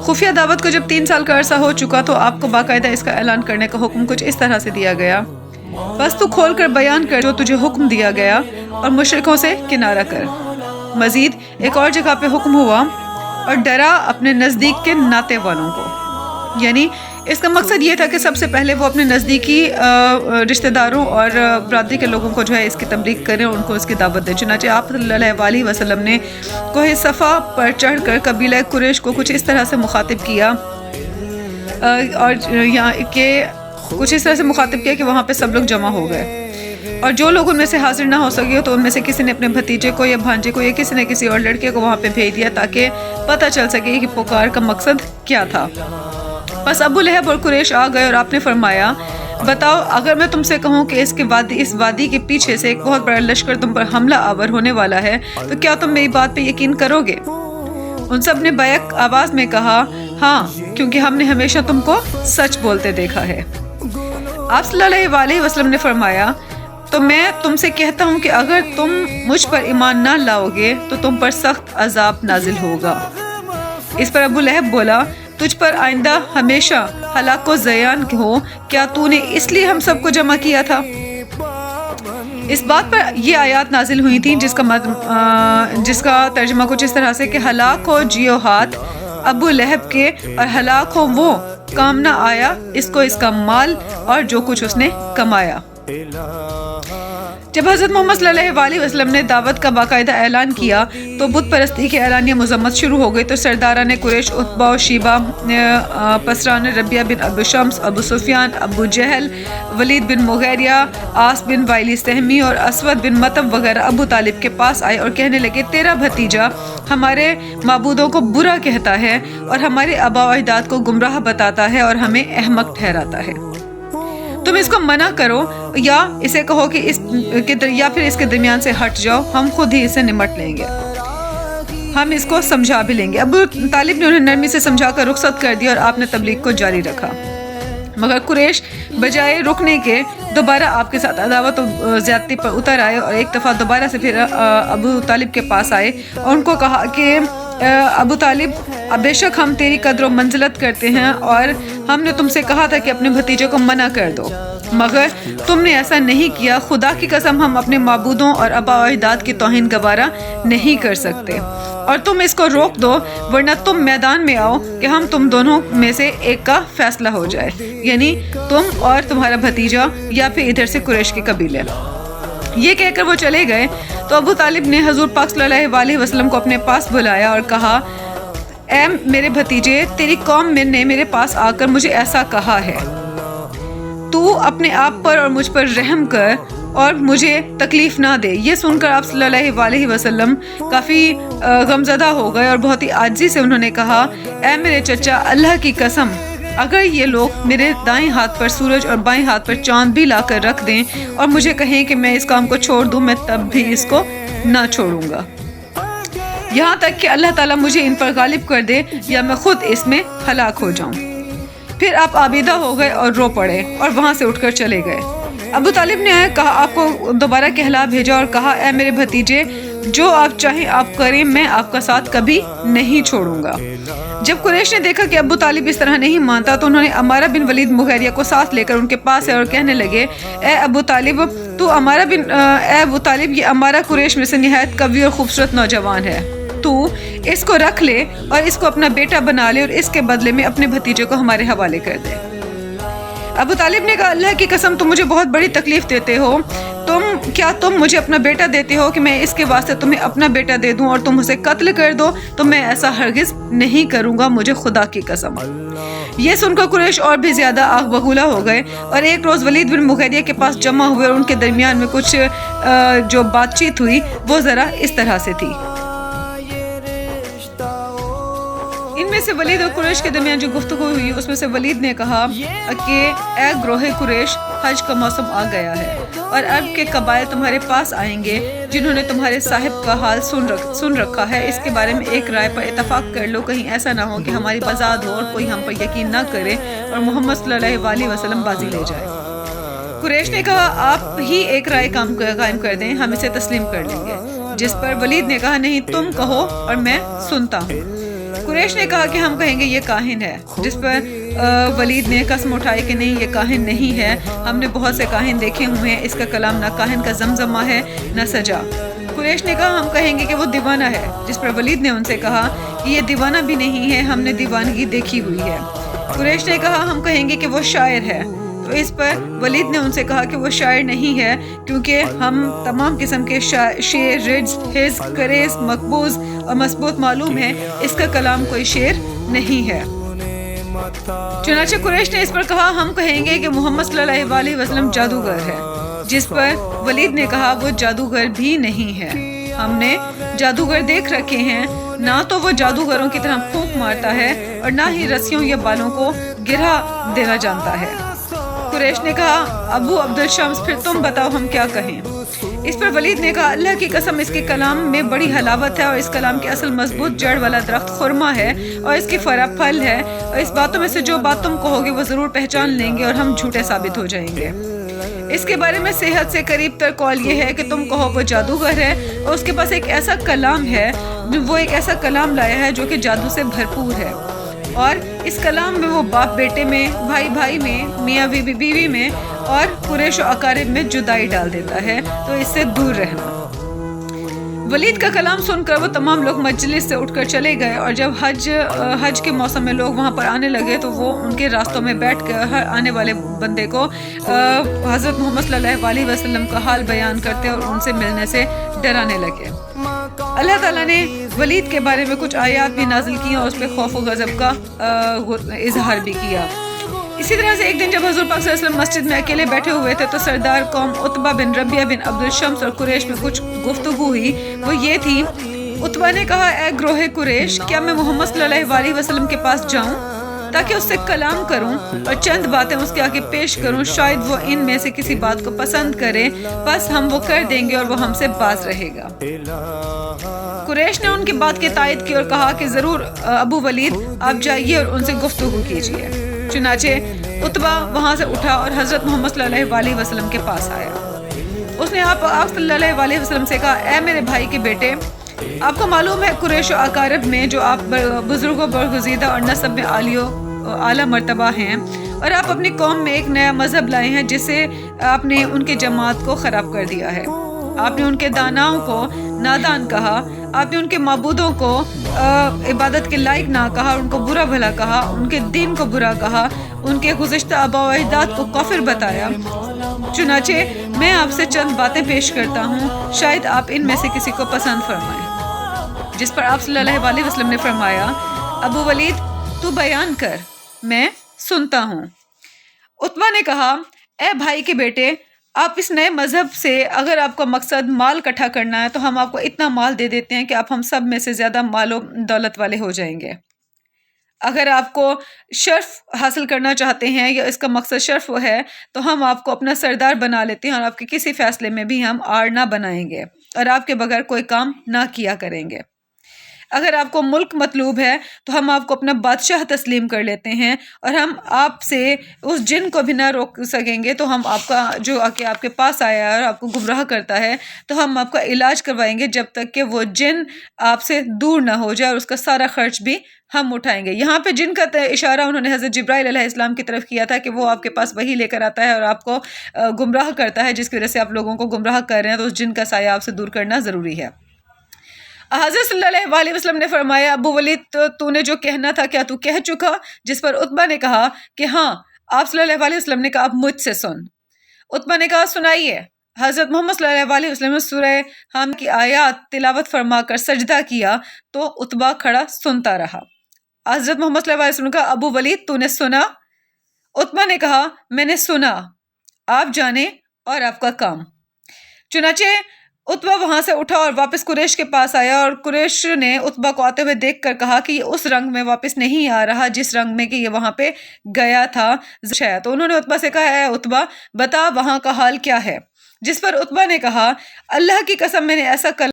خفیہ دعوت کو جب 3 سال کا عرصہ ہو چکا تو آپ کو باقاعدہ اس کا اعلان کرنے کا حکم کچھ اس طرح سے دیا گیا: بس تو کھول کر بیان کر جو تجھے حکم دیا گیا اور مشرکوں سے کنارہ کر۔ مزید ایک اور جگہ پہ حکم ہوا: اور ڈرا اپنے نزدیک کے ناتے والوں کو۔ یعنی اس کا مقصد یہ تھا کہ سب سے پہلے وہ اپنے نزدیکی رشتہ داروں اور برادری کے لوگوں کو جو ہے اس کی تبلیغ کریں اور ان کو اس کی دعوت دیں۔ چنانچہ آپ صلی اللہ علیہ وسلم نے کوہ صفا پر چڑھ کر قبیلہ قریش کو کچھ اس طرح سے مخاطب کیا اور یہاں کہ کچھ اس طرح سے مخاطب کیا کہ وہاں پہ سب لوگ جمع ہو گئے، اور جو لوگ ان میں سے حاضر نہ ہو سکے تو ان میں سے کسی نے اپنے بھتیجے کو یا بھانجے کو یا کسی نے کسی اور لڑکے کو وہاں پہ بھیج دیا تاکہ پتہ چل سکے کہ پکار کا مقصد کیا تھا۔ بس ابو لہب اور قریش آ گئے اور آپ نے فرمایا: بتاؤ، اگر میں تم سے کہوں کہ اس وادی کے پیچھے سے ایک بہت بڑا لشکر تم پر حملہ آور ہونے والا ہے تو کیا تم میری بات پہ یقین کرو گے؟ ان سب نے بیک آواز میں کہا: ہاں، کیونکہ ہم نے ہمیشہ تم کو سچ بولتے دیکھا ہے۔ آپ صلی اللہ علیہ وسلم نے فرمایا: تو میں تم سے کہتا ہوں کہ اگر تم مجھ پر ایمان نہ لاؤ گے تو تم پر سخت عذاب نازل ہوگا۔ اس پر ابو لہب بولا: تجھ پر آئندہ ہمیشہ ہلاک و زیان ہو، کیا تو نے اس لیے ہم سب کو جمع کیا تھا؟ اس بات پر یہ آیات نازل ہوئی تھیں جس کا ترجمہ کچھ اس طرح سے کہ ہلاک ہو جیو ہاتھ ابو لہب کے، اور ہلاک ہو وہ کام نہ آیا اس کو اس کا مال اور جو کچھ اس نے کمایا۔ جب حضرت محمد صلی اللہ علیہ وسلم نے دعوت کا باقاعدہ اعلان کیا تو بت پرستی کی اعلانیہ مذمت شروع ہو گئی، تو سرداران قریش عتبہ و شیبہ، پسران ربیہ بن ابو شمس، ابو سفیان، ابو جہل، ولید بن مغیرہ، عاص بن وائل سہمی اور اسود بن مطب وغیرہ ابو طالب کے پاس آئے اور کہنے لگے: تیرا بھتیجا ہمارے معبودوں کو برا کہتا ہے اور ہمارے آباء و اجداد کو گمراہ بتاتا ہے اور ہمیں احمق ٹھہراتا ہے۔ تم اس کو منع کرو یا اسے کہو کہ یا پھر اس کے درمیان سے ہٹ جاؤ، ہم خود ہی اسے نمٹ لیں گے، ہم اس کو سمجھا بھی لیں گے۔ ابو طالب نے انہیں نرمی سے سمجھا کر رخصت کر دیا اور آپ نے تبلیغ کو جاری رکھا، مگر قریش بجائے رکنے کے دوبارہ آپ کے ساتھ عداوت و زیادتی پر اتر آئے اور ایک دفعہ دوبارہ سے پھر ابو طالب کے پاس آئے اور ان کو کہا کہ ابو طالب، بے شک ہم تیری قدر و منزلت کرتے ہیں اور ہم نے تم سے کہا تھا کہ اپنے بھتیجے کو منع کر دو، مگر تم نے ایسا نہیں کیا۔ خدا کی قسم ہم اپنے معبودوں اور آباء و اجداد کی توہین گوارا نہیں کر سکتے، اور تم اس کو روک دو ورنہ تم میدان میں آؤ کہ ہم تم دونوں میں سے ایک کا فیصلہ ہو جائے، یعنی تم اور تمہارا بھتیجا یا پھر ادھر سے قریش کے قبیلے۔ یہ کہہ کر وہ چلے گئے تو ابو طالب نے حضور پاک صلی اللہ علیہ وسلم کو اپنے پاس بلایا اور کہا: اے میرے بھتیجے، تیری قوم نے میرے پاس آ کر مجھے ایسا کہا ہے، تو اپنے آپ پر اور مجھ پر رحم کر اور مجھے تکلیف نہ دے۔ یہ سن کر آپ صلی اللہ علیہ وسلم کافی غمزدہ ہو گئے اور بہت ہی عاجزی سے انہوں نے کہا: اے میرے چچا، اللہ کی قسم، اگر یہ لوگ میرے دائیں ہاتھ پر سورج اور بائیں ہاتھ پر چاند بھی لا کر رکھ دیں اور مجھے کہیں کہ میں اس کام کو چھوڑ دوں، میں تب بھی اس کو نہ چھوڑوں گا، یہاں تک کہ اللہ تعالیٰ مجھے ان پر غالب کر دے یا میں خود اس میں ہلاک ہو جاؤں۔ پھر آپ آبیدہ ہو گئے اور رو پڑے اور وہاں سے اٹھ کر چلے گئے۔ ابو طالب نے کہا آپ کو دوبارہ کہلا بھیجا اور کہا: اے میرے بھتیجے، جو آپ چاہیں آپ کریں، میں آپ کا ساتھ کبھی نہیں چھوڑوں گا۔ جب قریش نے دیکھا کہ ابو طالب اس طرح نہیں مانتا تو انہوں نے عمارہ بن ولید مغیرہ کو ساتھ لے کر ان کے پاس آئے اور کہنے لگے: اے ابو طالب، یہ عمارہ قریش میں سے نہایت قوی اور خوبصورت نوجوان ہے، تو اس کو رکھ لے اور اس کو اپنا بیٹا بنا لے اور اس کے بدلے میں اپنے بھتیجے کو ہمارے حوالے کر دے۔ ابو طالب نے کہا: اللہ کی قسم، تم مجھے بہت بڑی تکلیف دیتے ہو، کیا تم مجھے اپنا بیٹا دیتے ہو کہ میں اس کے واسطے تمہیں اپنا بیٹا دے دوں اور تم اسے قتل کر دو؟ تو میں ایسا ہرگز نہیں کروں گا، مجھے خدا کی قسم۔ یہ سن کر قریش اور بھی زیادہ آگ بگولا ہو گئے اور ایک روز ولید بن مغیرہ کے پاس جمع ہوئے اور ان کے درمیان میں کچھ جو بات چیت ہوئی وہ ذرا اس طرح سے تھی۔ ان میں سے ولید اور قریش کے درمیان جو گفتگو ہوئی اس میں سے ولید نے کہا کہ اے گروہ قریش، حج کا موسم آ گیا ہے اور عرب کے قبائل تمہارے پاس آئیں گے جنہوں نے تمہارے صاحب کا حال سن رکھا ہے، اس کے بارے میں ایک رائے پر اتفاق کر لو، کہیں ایسا نہ ہو کہ ہماری بزاد ہو اور کوئی ہم پر یقین نہ کرے اور محمد صلی اللہ علیہ وسلم بازی لے جائے۔ قریش نے کہا آپ ہی ایک رائے قائم کر دیں، ہم اسے تسلیم کر لیں گے، جس پر ولید نے کہا نہیں، تم کہو اور میں سنتا ہوں۔ قریش نے کہا کہ ہم کہیں گے یہ کاہن ہے، جس پر ولید نے قسم اٹھائی کہ نہیں، یہ کاہن نہیں ہے، ہم نے بہت سے کاہن دیکھے ہوئے ہیں، اس کا کلام نہ کاہن کا زمزمہ ہے نہ سجا۔ قریش نے کہا ہم کہیں گے کہ وہ دیوانہ ہے، جس پر ولید نے ان سے کہا کہ یہ دیوانہ بھی نہیں ہے، ہم نے دیوانگی دیکھی ہوئی ہے۔ قریش نے کہا ہم کہیں گے کہ وہ شاعر ہے، تو اس پر ولید نے ان سے کہا کہ وہ شاعر نہیں ہے، کیونکہ ہم تمام قسم کے شعر، رجز، حزق، کریز، مقبوض اور مثبوت معلوم ہے، اس کا کلام کوئی شعر نہیں ہے۔ چنانچہ قریش نے اس پر کہا ہم کہیں گے کہ محمد صلی اللہ علیہ وسلم جادوگر ہے، جس پر ولید نے کہا وہ جادوگر بھی نہیں ہے، ہم نے جادوگر دیکھ رکھے ہیں، نہ تو وہ جادوگروں کی طرح پھونک مارتا ہے اور نہ ہی رسیوں یا بالوں کو گرا دینا جانتا ہے۔ قریش نے کہا ابو عبد الشمس پھر تم بتاؤ ہم کیا کہیں؟ اس پر ولید نے کہا اللہ کی قسم اس کے کلام میں بڑی حلاوت ہے، اور اس کلام کی اصل مضبوط جڑ والا درخت خرما ہے، اور اس کی فرا پھل ہے، اور اس باتوں میں سے جو بات تم کہو گے وہ ضرور پہچان لیں گے اور ہم جھوٹے ثابت ہو جائیں گے۔ اس کے بارے میں صحت سے قریب تر قول یہ ہے کہ تم کہو وہ جادوگر ہے، اور اس کے پاس ایک ایسا کلام ہے، وہ ایک ایسا کلام لایا ہے جو کہ جادو سے بھرپور ہے، اور اس کلام میں وہ باپ بیٹے میں، بھائی بھائی میں، میاں بیوی بیوی میں اور قریش و اقارب میں جدائی ڈال دیتا ہے، تو اس سے دور رہنا۔ ولید کا کلام سن کر وہ تمام لوگ مجلس سے اٹھ کر چلے گئے، اور جب حج کے موسم میں لوگ وہاں پر آنے لگے تو وہ ان کے راستوں میں بیٹھ کر ہر آنے والے بندے کو حضرت محمد صلی اللہ علیہ وسلم کا حال بیان کرتے اور ان سے ملنے سے ڈرانے لگے۔ اللہ تعالیٰ نے ولید کے بارے میں کچھ آیات بھی نازل کی اور اس پہ خوف و غضب کا اظہار بھی کیا۔ اسی طرح سے ایک دن جب حضور پاک صلی اللہ علیہ وسلم مسجد میں اکیلے بیٹھے ہوئے تھے تو سردار قوم عتبہ بن ربیعہ بن عبد الشمس اور قریش میں کچھ گفتگو ہوئی، وہ یہ تھی۔ عتبہ نے کہا اے گروہ قریش، کیا میں محمد صلی اللہ علیہ وسلم کے پاس جاؤں تاکہ اس سے کلام کروں اور چند باتیں اس کے آگے پیش کروں، شاید وہ ان میں سے کسی بات کو پسند کرے، بس ہم وہ کر دیں گے اور وہ ہم سے باز رہے گا۔ قریش نے ان کی بات کی تائید کی اور کہا کہ ضرور ابو ولید آپ جائیے اور ان سے گفتگو کیجیے۔ چنانچہ عتبہ وہاں سے اٹھا اور حضرت محمد صلی اللہ علیہ وسلم کے پاس آیا۔ اس نے آپ صلی اللہ علیہ وسلم سے کہا اے میرے بھائی کے بیٹے، آپ کو معلوم ہے قریش و اقارب میں جو آپ بزرگوں برگزیدہ اور نسب میں اعلیٰ مرتبہ ہیں، اور آپ اپنی قوم میں ایک نیا مذہب لائے ہیں جس سے آپ نے ان کی جماعت کو خراب کر دیا ہے۔ آپ نے ان کے داناؤں کو نادان کہا، آپ نے ان کے معبودوں کو عبادت کے لائق نہ کہا، ان کو برا بھلا کہا، ان کے دین کو برا کہا، ان کے گزشتہ آباء و اجداد کو کافر بتایا۔ چنانچہ میں آپ سے چند باتیں پیش کرتا ہوں، شاید آپ ان میں سے کسی کو پسند فرمائیں۔ جس پر آپ صلی اللہ علیہ وسلم نے فرمایا ابو ولید تو بیان کر، میں سنتا ہوں۔ عتبہ نے کہا اے بھائی کے بیٹے، آپ اس نئے مذہب سے اگر آپ کا مقصد مال اکٹھا کرنا ہے تو ہم آپ کو اتنا مال دے دیتے ہیں کہ آپ ہم سب میں سے زیادہ مال و دولت والے ہو جائیں گے۔ اگر آپ کو شرف حاصل کرنا چاہتے ہیں یا اس کا مقصد شرف ہے تو ہم آپ کو اپنا سردار بنا لیتے ہیں اور آپ کے کسی فیصلے میں بھی ہم آڑ نہ بنائیں گے اور آپ کے بغیر کوئی کام نہ کیا کریں گے۔ اگر آپ کو ملک مطلوب ہے تو ہم آپ کو اپنا بادشاہ تسلیم کر لیتے ہیں اور ہم آپ سے اس جن کو بھی نہ روک سکیں گے، تو ہم آپ کا جو آکے آپ کے پاس آیا ہے اور آپ کو گمراہ کرتا ہے تو ہم آپ کا علاج کروائیں گے جب تک کہ وہ جن آپ سے دور نہ ہو جائے، اور اس کا سارا خرچ بھی ہم اٹھائیں گے۔ یہاں پہ جن کا اشارہ انہوں نے حضرت جبرائیل علیہ السلام کی طرف کیا تھا کہ وہ آپ کے پاس وحی لے کر آتا ہے اور آپ کو گمراہ کرتا ہے، جس کی وجہ سے آپ لوگوں کو گمراہ کر رہے ہیں، تو اس جن کا سایہ آپ سے دور کرنا ضروری ہے۔ حضرت صلی اللہ علیہ وسلم نے فرمایا ابو ولید تو نے جو کہنا تھا کیا تو کہہ چکا؟ جس پر عتبہ نے کہا کہ ہاں۔ آپ صلی اللہ علیہ وسلم نے کہا اب مجھ سے سن۔ عتبہ نے کہا سنائیے۔ حضرت محمد صلی اللہ علیہ وسلم نے سورہ حم کی آیات تلاوت فرما کر سجدہ کیا تو عتبہ کھڑا سنتا رہا۔ حضرت محمد صلی اللہ علیہ وسلم نے کہا ابو ولید تو نے سنا؟ عتبہ نے کہا میں نے سنا، آپ جانے اور آپ کا کام۔ چنانچہ عتبہ وہاں سے اٹھا اور واپس قریش کے پاس آیا، اور قریش نے عتبہ کو آتے ہوئے دیکھ کر کہا کہ یہ اس رنگ میں واپس نہیں آ رہا جس رنگ میں کہ یہ وہاں پہ گیا تھا۔ تو انہوں نے عتبہ سے کہا اے عتبہ بتا وہاں کا حال کیا ہے؟ جس پر عتبہ نے کہا اللہ کی قسم میں نے ایسا